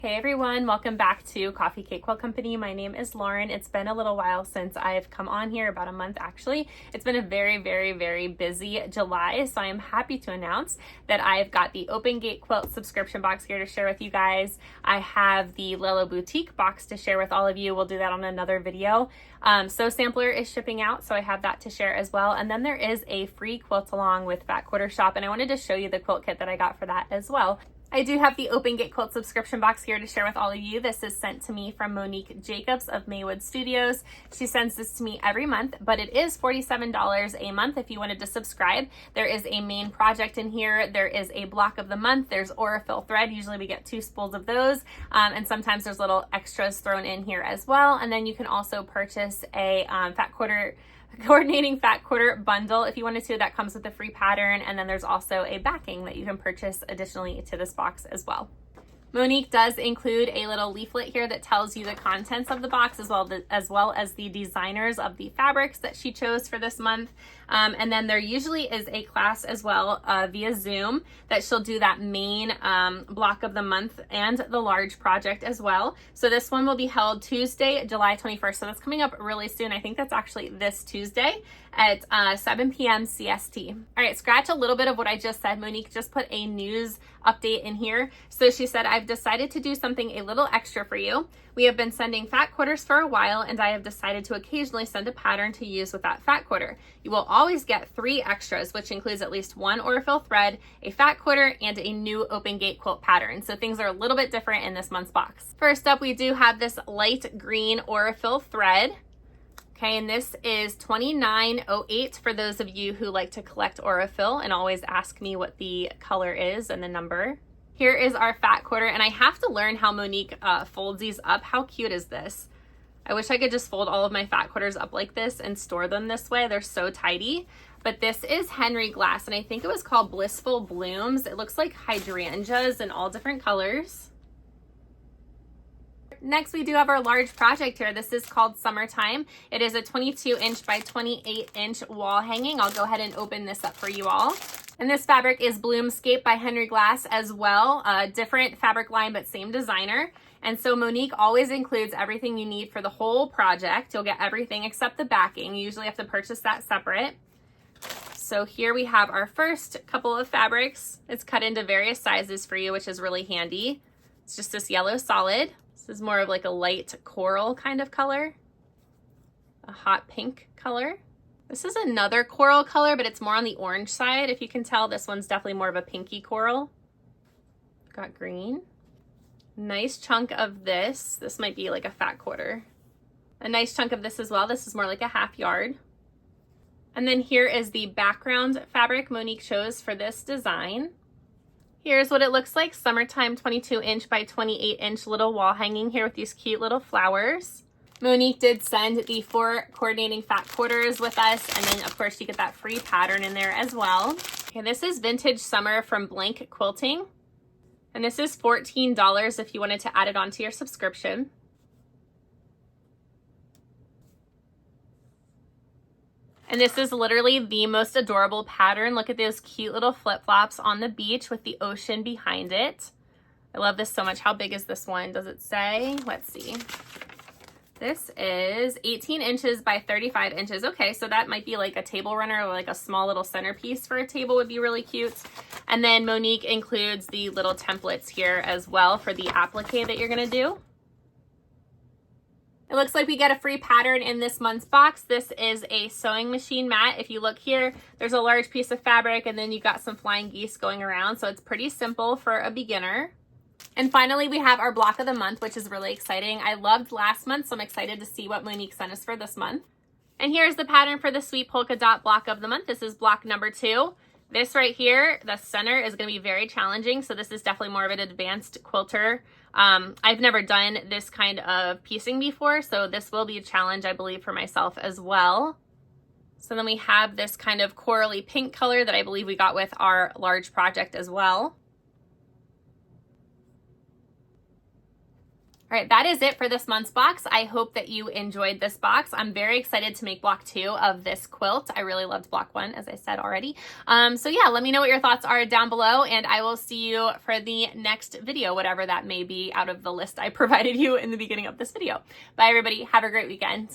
Hey everyone, welcome back to Coffee Cake Quilt Company. My name is Lauren. It's been a little while since I've come on here, about a month actually. It's been a very busy July, so I am happy to announce that I've got the Open Gate Quilt subscription box here to share with you guys. I have the Lelo Boutique box to share with all of you. We'll do that on another video. So sampler is shipping out, so I have that to share as well. And then there is a free quilt along with Fat Quarter Shop, and I wanted to show you the quilt kit that I got for that as well. I do have the Open Gate Quilt subscription box here to share with all of you. This is sent to me from Monique Jacobs of Maywood Studios. She sends this to me every month, but it is $47 a month if you wanted to subscribe. There is a main project in here. There is a block of the month. There's Aurifil thread. Usually we get 2 spools of those, and sometimes there's little extras thrown in here as well. And then you can also purchase a coordinating fat quarter bundle if you wanted to. That comes with a free pattern, and then there's also a backing that you can purchase additionally to this box as well. Monique does include a little leaflet here that tells you the contents of the box as well as the designers of the fabrics that she chose for this month. And then there usually is a class as well via Zoom that she'll do that main block of the month and the large project as well. So this one will be held Tuesday, July 21st. So that's coming up really soon. I think that's actually this Tuesday at 7 p.m. CST. All right, scratch a little bit of what I just said. Monique just put a news update in here. So she said, I've decided to do something a little extra for you. We have been sending fat quarters for a while, and I have decided to occasionally send a pattern to use with that fat quarter. You will always get 3 extras, which includes at least 1 Aurifil thread, a fat quarter, and a new Open Gate quilt pattern. So things are a little bit different in this month's box. First up, we do have this light green Aurifil thread. Okay, and this is $29.08 for those of you who like to collect Aurifil and always ask me what the color is and the number. Here is our fat quarter, and I have to learn how Monique folds these up. How cute is this? I wish I could just fold all of my fat quarters up like this and store them this way. They're so tidy. But this is Henry glass, and I think it was called Blissful Blooms. It looks like hydrangeas in all different colors. Next, we do have our large project here. This is called Summertime. It is a 22-inch by 28-inch wall hanging. I'll go ahead and open this up for you all. And this fabric is Bloomscape by Henry Glass as well. Different fabric line, but same designer. And so Monique always includes everything you need for the whole project. You'll get everything except the backing. You usually have to purchase that separate. So here we have our first couple of fabrics. It's cut into various sizes for you, which is really handy. It's just this yellow solid. This is more of like a light coral kind of color, a hot pink color. This is another coral color, but it's more on the orange side. If you can tell, this one's definitely more of a pinky coral. Got green. Nice chunk of this. This might be like a fat quarter. A nice chunk of this as well. This is more like a half yard. And then here is the background fabric Monique chose for this design. Here's what it looks like. Summertime 22-inch by 28-inch little wall hanging here with these cute little flowers. Monique did send the 4 coordinating fat quarters with us, and then of course you get that free pattern in there as well. Okay, this is Vintage Summer from Blank Quilting, and this is $14 if you wanted to add it onto your subscription. And this is literally the most adorable pattern. Look at those cute little flip-flops on the beach with the ocean behind it. I love this so much. How big is this one? Does it say? Let's see. This is 18 inches by 35 inches. Okay, so that might be like a table runner, or like a small little centerpiece for a table would be really cute. And then Monique includes the little templates here as well for the applique that you're gonna do. It looks like we get a free pattern in this month's box. This is a sewing machine mat. If you look here, there's a large piece of fabric, and then you got some flying geese going around. So it's pretty simple for a beginner. And finally, we have our block of the month, which is really exciting. I loved last month, so I'm excited to see what Monique sent us for this month. And here's the pattern for the Sweet Polka Dot block of the month. This is block number 2. This right here, the center is going to be very challenging. So this is definitely more of an advanced quilter. I've never done this kind of piecing before, so this will be a challenge, I believe, for myself as well. So then we have this kind of corally pink color that I believe we got with our large project as well. All right, that is it for this month's box. I hope that you enjoyed this box. I'm very excited to make block 2 of this quilt. I really loved block 1, as I said already. So yeah, let me know what your thoughts are down below, and I will see you for the next video, whatever that may be out of the list I provided you in the beginning of this video. Bye everybody, have a great weekend.